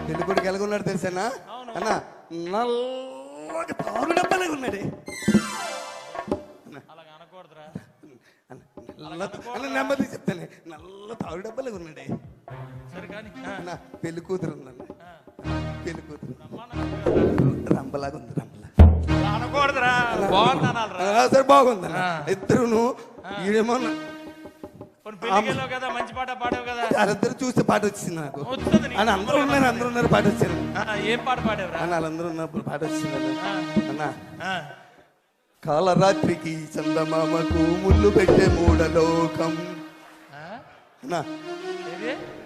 పెళ్లి కొడుకు ఎలాగున్నాడు తెలుసా అన్న? నల్లగా తారు డబ్బాలాగా ఉన్నాడే. నెమ్మది చెప్తానే, నల్ల తారు డబ్బాలాగా ఉన్నాడే. అన్న పెళ్లి కూతురు ఉందన్న, పెళ్లి కూతురు రంబలాగా ఉంది. సరే బాగుందన్న. ఇద్దరును ఈడేమన్నా మంచి పాట పాడావు కదా, వాళ్ళిద్దరు చూస్తే పాట వచ్చింది నాకు. అని అందరూ ఉన్నారు పాట వచ్చింది. ఏం పాట పాడావు అని వాళ్ళందరూ ఉన్నప్పుడు పాట వచ్చింది అన్న. కాలరాత్రికి చందమామకు ముళ్ళు పెట్టే మూడలోకం అన్నా.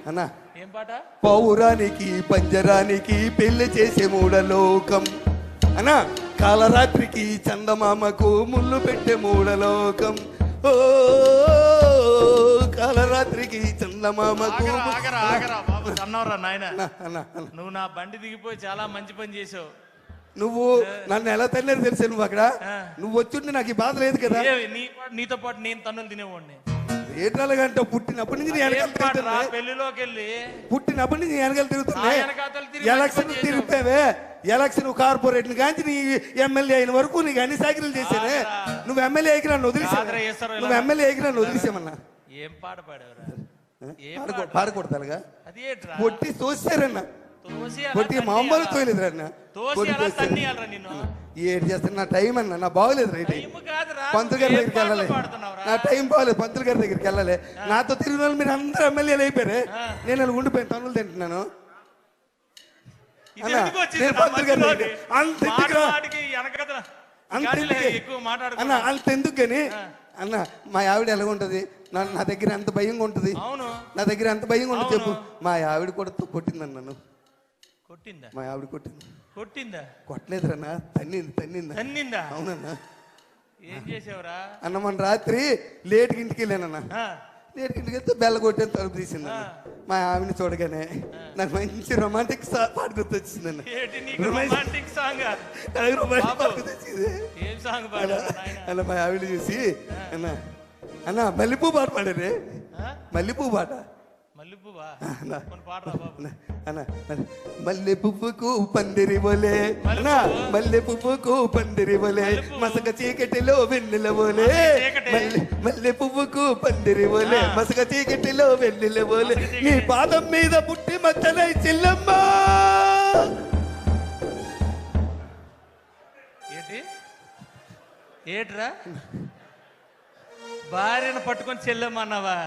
అన్నా ఏం పాట? పౌరానికి పంజరానికి పెళ్లి చేసే మూడలోకం అన్నా. కాలరాత్రికి చందమామకు ముళ్ళు పెట్టే మూడలోకం. ఓ కాలరాత్రికి చందమామకు. అన్నవరా నాయన, నువ్వు నా బండి దిగిపోయి చాలా మంచి పని చేసావు. నువ్వు నన్ను ఎలా తల్లేదు తెలుసా? నువ్వు అక్కడ నువ్వు వచ్చుంటే నాకు ఈ బాధ లేదు కదా. నీతో పాటు నేను తన్నులు తినేవాడిని. ఏటాలంటే పుట్టినప్పటి నుంచి పెళ్లిలోకి వెళ్ళి పుట్టినప్పటి నుంచి వెనకాల తిరుగుతున్నా. ఎలక్షన్ తిరిగిపోయావే, ఎలక్షన్ కార్పొరేట్ కాంచి నీ ఎమ్మెల్యే అయిన వరకు నీకు అన్ని సాకిరీలు చేశానే. నువ్వు ఎమ్మెల్యే అయికి నన్ను వదిలేసావు. నువ్వు ఎమ్మెల్యే అయికి నన్ను వదిలేసామన్నా. ఏం పాట పాడేవరా? పాడకూడదు కొట్టి తోసారన్నా. కొట్టి మామూలు తోయలేదు అన్న. ఏడు చేస్తాను, నా టైం అన్న, నా బాగోలేదు. రైట్ పంతులు గారి దగ్గరికి వెళ్ళాలి, నా టైం బాగోలేదు. పంతులు గారి దగ్గరికి వెళ్ళాలి. నాతో తిరిగిన వాళ్ళు మీరు అందరూ ఎమ్మెల్యేలు అయిపోయారు. నేను అలా ఉండిపోయిన తన్నులు తింటున్నాను. అంతెందుకు కానీ అన్న, మా ఆవిడ ఎలాగుంటది? నా దగ్గర ఎంత భయంగా ఉంటది, నా దగ్గర ఎంత భయంగా ఉంటుంది చెప్పు. మా ఆవిడ కూడా కొట్టిందన్న నన్ను. కొట్టిందా? మా ఆవిడ కొట్టింది. కొట్టిందా? కొట్టలేదురన్నా, తన్నిందా. అవునన్నా. ఏం చేసావురా అన్న? మన రాత్రి లేట్కి ఇంటికి వెళ్ళానన్నా. లేట్కి ఇంటికి వెళ్తే బెల్ల కొట్టాను, తలుపు తీసింది. మా ఆవిడని చూడగానే నాకు మంచి రొమాంటిక్ పాట గుర్తొచ్చిందన్న. అన్న మా ఆవిడ చూసి అన్న అన్న మల్లెపూ పాట పాడారే. మల్లెపూ పాట. మల్లె పువ్వుకు పందిరి బోలే అన్నా, మల్లె పువ్వుకు పందిరి బోలే మసక చీకటిలో వెన్నెల బోలే. మల్లె పువ్వుకు పందిరి బోలే మసక చీకటిలో వెన్నెల బోలే. నీ పాదం మీద పుట్టి మచ్చలై చెల్లమ్మా. ఏట్రా భార్యను పట్టుకొని చెల్లమ్మన్నావా?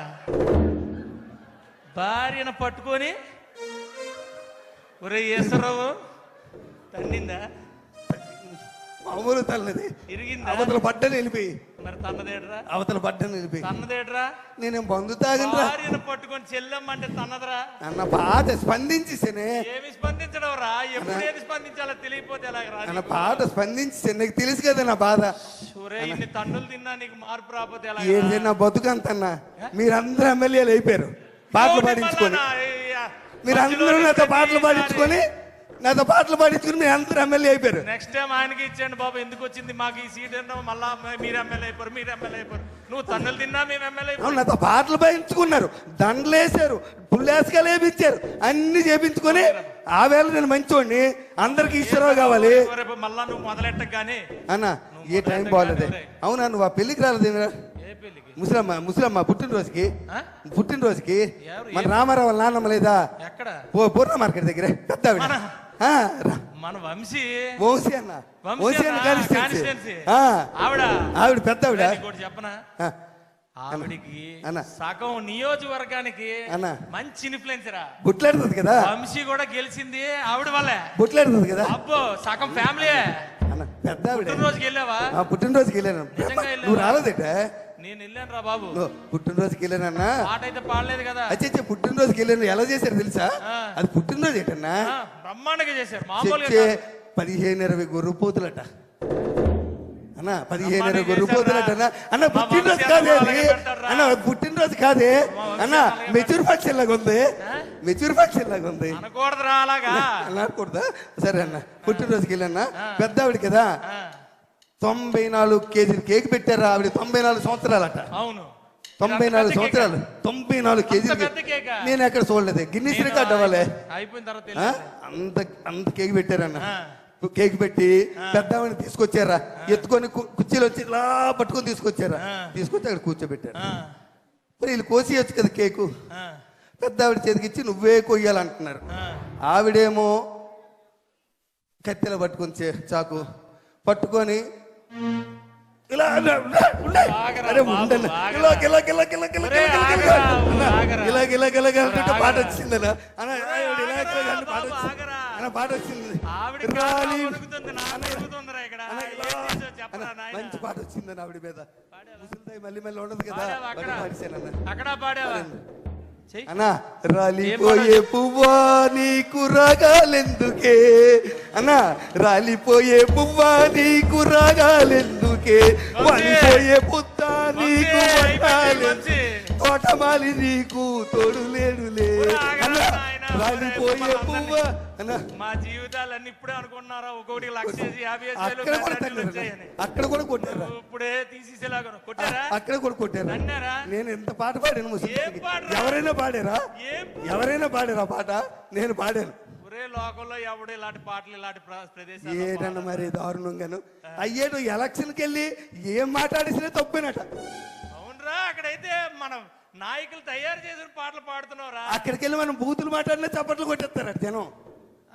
భార్యను పట్టుకొని ఒరే ఈశ్వరరావు తన్నిందా? మామూలు తల్లది. ఇరిగిందా? అవతల పడ్డని వెళ్ళిపోయి. మరి తన్నదేట్రా? అవతల పడ్డని వెళ్ళిపోయి. తన్నదేట్రా? నేనేం బంధు తాగనరా. భార్యను పట్టుకొని చెల్లమ్మంటే తన్నదరా అన్న. పాట స్పందించేసేనే. ఏమి స్పందించడం రా? ఎప్పుడేది స్పందించాలో తెలియపోతే ఎలాగరా? అన్న పాట స్పందించేసే, నీకు తెలుసు కదా నా బాధ. ఇన్ని తన్నులు తిన్నా నీకు మార్పు రాకపోతే ఎలా? ఏంటి నా బతుకంతన్నా? మీరందరూ ఎమ్మెల్యేలు అయిపోయారు పాటలు పాడించుకొని. మీరందరూ నాతో పాటలు పాడించుకొని మీరు అందరూ ఎమ్మెల్యే అయిపోయారు. నెక్స్ట్ టైం ఆయనకి ఇచ్చేయండి బాబు. ఎందుకు వచ్చింది మాకు ఈ సీట్? మళ్ళా మీరు ఎమ్మెల్యే అయిపోరు, మీరు ఎమ్మెల్యే అయిపోరు. నువ్వు తన్నులు తిన్నా మేము ఎమ్మెల్యే అయిపోయాం. నాతో పాటలు పాడించుకున్నారు, దండలు వేసారు, పుల్లేసుకలు వేయించారు, అన్ని చేపించుకొని ఆ వేళ నేను మంచోడిని. అందరికి ఈశ్వరరావు కావాలి. మళ్ళా నువ్వు మొదలెట్టగానే అన్న ఏ టైం బాగోలేదే. అవునా? నువ్వు ఆ పెళ్లికి రాలేదు? ముసలమ్మ పుట్టినరోజుకి మన రామారావు నాన్నమ్మ లేదా? పూర్ణ మార్కెట్ దగ్గర పెద్ద మన వంశీ అన్న. ఆవిడ పెద్ద ఆవిడ. చెప్పనా? ఆవిడికి సగం నియోజకవర్గానికి మంచి ఇన్ఫ్లుయెన్సరా. బుట్లాడుతుంది కదా. వంశీ కూడా గెలిచింది ఆవిడ వల్లే. బుట్లాడుతుంది కదా. అబ్బో సగం ఫ్యామిలీ. పెద్ద ఆవిడ. పుట్టినరోజుకి వెళ్ళావా? పుట్టినరోజుకి వెళ్ళాను. నువ్వు రాలేదట? నేను వెళ్ళాను రా బాబు. పుట్టినరోజుకి వెళ్ళానన్నా. పాట అయితే పాడలేదు కదా. అచ్చే పుట్టినరోజుకి వెళ్ళాను. ఎలా చేశారు తెలుసా? అది పుట్టినరోజు ఏంటన్నా? బ్రహ్మాండంగా చేశారు. మామూలుగా 15-20 గొర్రెపోతులట అన్న. 15-20 గొర్రెపోతులట అన్న. పుట్టినరోజు కాదే అది అన్న. పుట్టినరోజు కాదే అన్న. మెచ్యూర్ ఫంక్షన్ లాగా ఉంది. మెచ్యూర్ ఫంక్షన్ లాగా ఉంది. అనకూడదురా అలాగా. అనకూడదా? సరే అన్న. పుట్టినరోజుకి వెళ్ళన్నా. పెద్ద ఆవిడ కదా. 94 కేజీలు కేక్ పెట్టారా ఆవిడ. 94 సంవత్సరాలట. అవును. 94 సంవత్సరాలు 94 కేజీలు పెద్ద కేకా? నేను ఎక్కడ చూడలేదు గిన్నీస్ రికార్డ్ అవ్వాలి అయిపోయిన తర్వాత ఆ? అంత కేక్ పెట్టారన్న కేక్ పెట్టి పెద్దవాడిని తీసుకొచ్చారా ఎత్తుకొని కుర్చీలో వచ్చి ఇలా పట్టుకొని తీసుకొచ్చారా తీసుకొచ్చి అక్కడ కూర్చోబెట్టారు మరి వీళ్ళు కోసేయచ్చు కదా కేకు పెద్ద ఆవిడ చేతికిచ్చి నువ్వే కొయ్యాలంటున్నారు ఆవిడేమో కత్తెల పట్టుకొని చాకు పట్టుకొని ఇలా అరే ఉండన్న పాట వచ్చిందన్న పాట వచ్చింది మంచి పాట వచ్చిందని ఆవిడ మీద ముసలిదాయి మళ్ళీ మళ్ళీ ఉండదు కదా అక్కడ పాడావా అన్నా రాలిపోయే పువ్వా నీకు రాగాలెందుకే అన్నా రాలిపోయే పువ్వా నీకు రాగాలెందుకే వాలిపోయే పుత్త నీకు తోటమాలి నీకు తోడు లేడులే అన్నా రాలిపోయే పువ్వా అన్నా మా జీవితాలన్నీ ఇప్పుడే అనుకున్నారా ఒక్కొక్కటి 1,50,000 అక్కడ కూడా కొట్టారా ఇప్పుడే తీసేసేలాగా కొట్టారా అక్కడ కూడా కొట్టారా అన్నారా నేను ఎంత పాట పాడాను ముసలి ఎవరైనా పాడారా పాట నేను పాడాను ఒరే లోకంలో ఎవడు ఇలాంటి పాటలు ఇలాంటి ప్రదేశాలు ఏదన్నా మరి దారుణంగాను అయ్యేడు ఎలక్షన్కి వెళ్ళి ఏం మాట్లాడేసినా తప్పేనట అవునరా అక్కడైతే మనం నాయకులు తయారు చేసిన పాటలు పాడుతున్నావురా అక్కడికి వెళ్ళి మనం బూతులు మాట్లాడినా చప్పట్లు కొట్టేస్తారట జనం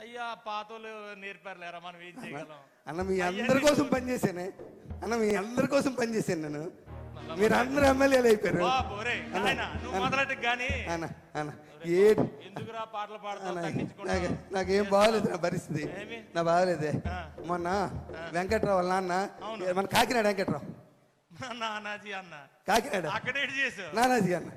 అయ్యా పాతోళ్ళు నేర్పారులేరా మనం ఏం చేయగలం అన్న మీ అందరి కోసం పనిచేసానే అన్న మీ అందరి కోసం పనిచేశాను నేను మీరు అందరు ఎమ్మెల్యేలు అయిపోయారు నువ్వు మొదలెట్టు గానీ అన్న అన్న ఎందుకురా పాటలు పాడుతున్నావు నాకేం బాగలేదు నా పరిస్థితి నా బాగలేదే మొన్న వెంకట్రావు వాళ్ళ నాన్న మన కాకినాడ వెంకట్రావు నానాజీ అన్న కాకినాడ అక్కడే చేసావు నానాజీ అన్న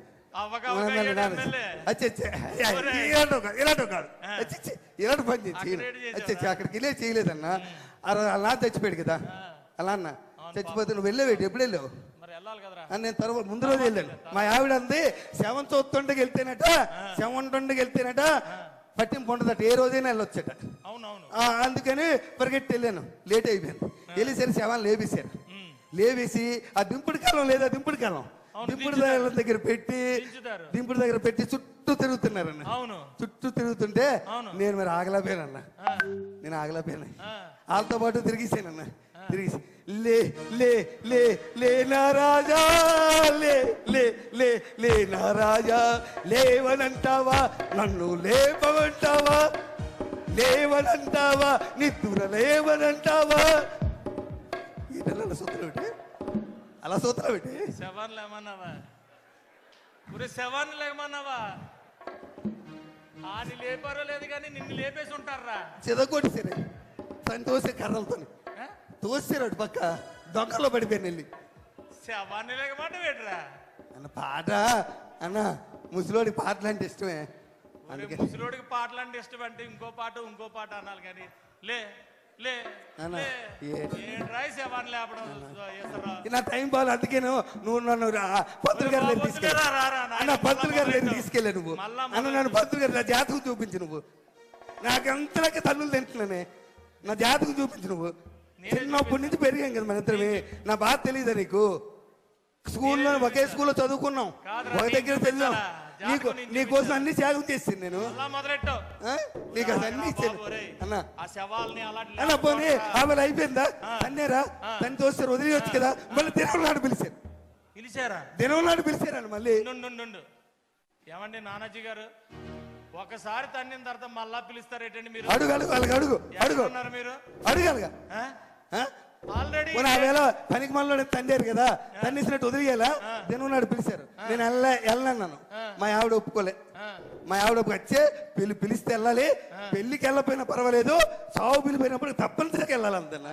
ఇలాంటి పని చేసి అక్కడికి వెళ్ళే చేయలేదన్న అలా చచ్చిపోయాడు కదా అలా అన్న చచ్చిపోతే నువ్వు వెళ్ళేవేటి ఎప్పుడు వెళ్ళావు నేను తర్వాత ముందు రోజు వెళ్ళాను మా ఆవిడ అంది శవం చూస్తుండకి వెళ్తేనట శవం ఉండకి వెళ్తేనట పట్టింపు ఉండదట ఏ రోజైనా వెళ్ళొచ్చట అందుకని పరిగెట్టి వెళ్ళాను లేట్ అయిపోయాను వెళ్ళేసరి శవాన్ని లేపేశారు లేవేసి ఆ దింపుడు కాలం లేదా దింపుడు కాలం దింపుడు దగ్గర పెట్టి చుట్టూ తిరుగుతున్నారన్న చుట్టూ తిరుగుతుంటే నేను మరి ఆగలేకపోయానన్న నేను ఆగలేకపోయాను వాళ్ళతో పాటు తిరిగేసానన్న తిరిగి లే లే లే లే నా రాజా లే లే లే లే నా రాజా లేవనంటావా నన్ను లేపమంటావా లేవనంటావా నిద్ర లేవనంటావా ఈటల సూత్రం పెట్టి అలా సూత్రం పెట్టి శవాన్ని లేమన్నావా శవాన్ని లేమన్నావా ఆని లేపారో లేదు కానీ నిన్ను లేపేసి ఉంటారా చెదకొట్టి సరే సంతోష కర్రలతో తోసారు అటు పక్క దొంగలో పడిపోయాను వెళ్ళి శవాన్ని లేకమాట వేటరా అన్న పాట అన్న ముసలోడి పాటలు అంటే ఇష్టమే ముసలోడికి పాటలు అంటే ఇష్టం అంటే ఇంకో పాట అనాలి కానీ లే లే నా టైం బాగా అందుకేను నువ్వు నన్ను పంతులు గారి దగ్గర తీసుకెళ్ళా అన్న పంతులు గారి దగ్గర తీసుకెళ్ళా నువ్వు అన్న నన్ను పంతులు గారి నా జాతకం చూపించు నువ్వు నాకంతలాగా తల్లులు తింటున్నానే నా జాతకం చూపించు నువ్వు చిన్నప్పటి నుంచి పెరిగాం కదా మన ఇద్దరమే నా బాధ తెలియదా నీకు స్కూల్లో ఒకే స్కూల్లో చదువుకున్నాం ఒక దగ్గర తెలిసాం నీకోసం అన్ని త్యాగం చేసింది నేను నీకు అది అన్ని ఇచ్చాను అన్న పోనీ ఆమె అయిపోయిందా అన్నేరా తను చూస్తారు వదిలేయచ్చు కదా మళ్ళీ దినం నాడు పిలిచారా దినం నాడు పిలిచారని మళ్ళీ ఏమండి నానాజీ గారు ఒకసారి తన్నిన తర్వాత మళ్ళా పిలుస్తారేటండి మీరు అడుగు మీరు అడగాలిగా ఆల్రెడీ పనికి మళ్ళీ తండారు కదా తన్నిసినట్టు వదిలేయాలా దినం నాడు పిలిచారు నేను వెళ్ళన్నాను మా ఆవిడ ఒప్పుకోలే మా ఆవిడ వచ్చే పిలిస్తే వెళ్ళాలి పెళ్లికి వెళ్ళపోయినా పర్వాలేదు సాగు పిలిపోయినప్పుడు తప్పనిసరిగా వెళ్ళాలి అంతేనా